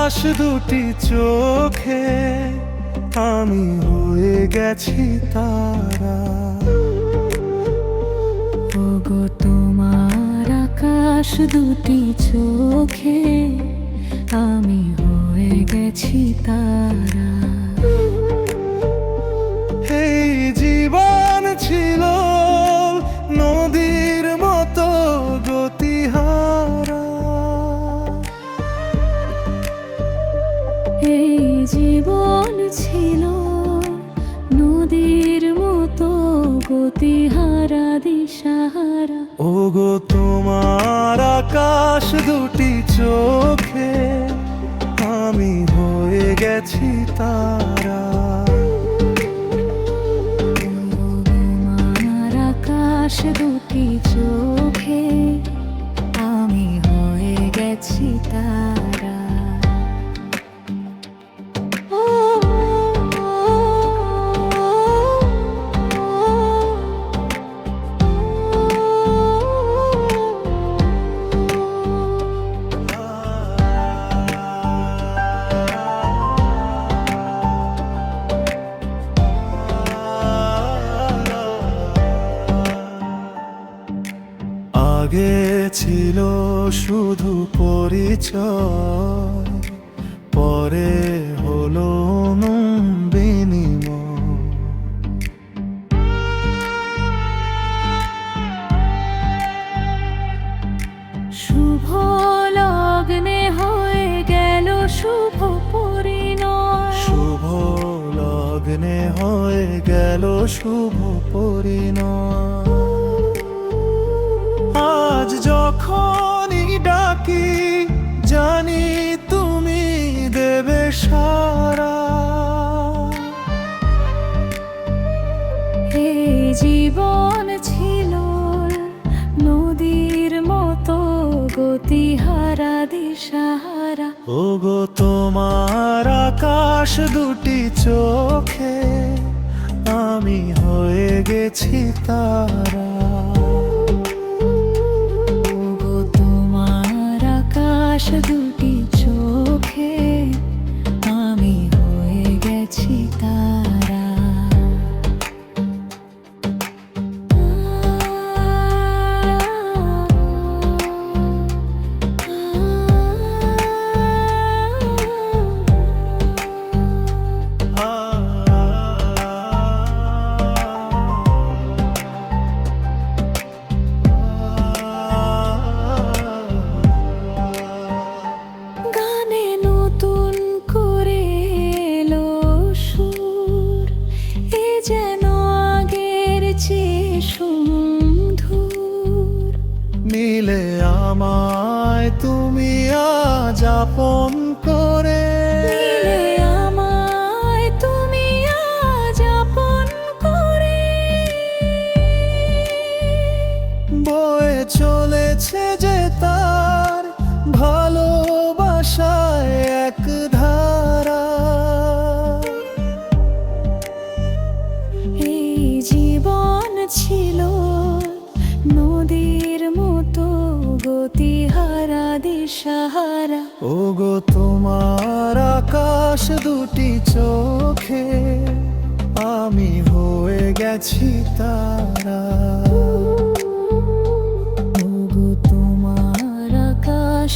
আকাশ দুটি চোখে আমি হয়ে গেছি তারা। ওগো তোমার আকাশ দুটি চোখে আমি হয়ে গেছি তারা। এই জীবন ছিল নদীর মতো গতিহারা। এই জীবন ছিল নদীর মতো গতিহারা দিশাহারা। ওগো তোমার আকাশ দুটি চোখে আমি হয়ে গেছি তারা। তোমার আকাশ দুটি চোখে আমি হয়ে গেছি তারা। আগে ছিল শুধু পরিচয়, পরে হলো বিনিময়। শুভ লগ্নে হয়ে গেল শুভ পরিণয়। শুভ লগ্নে হয়ে গেল শুভ পরিণয়। আজ যখনই ডাকি জানি তুমি দেবে সারা। এই জীবন ছিল নদীর মতো গতিহারা দিশাহারা। ওগো তোমার আকাশ দুটি চোখে আমি হয়ে গেছি তারা। ওগো তোমার আকাশ দুটি চোখে আমি হয়ে গেছি তারা। গানে নতুন করে এলো সুর, এ যেন আগের চেয়ে সুমধুর। মিলে আমায় তুমি আজ আপন করে। মিলে আমায় তুমি আজ আপন করে। বয়ে চলেছে যে তার ভালোবাসায় এক ধারা। এই জীবন ছিল নদীর মতো গতিহারা দিশাহারা। ওগো তোমার আকাশ দুটি চোখে আমি হয়ে গেছি তারা। ওগো তোমার আকাশ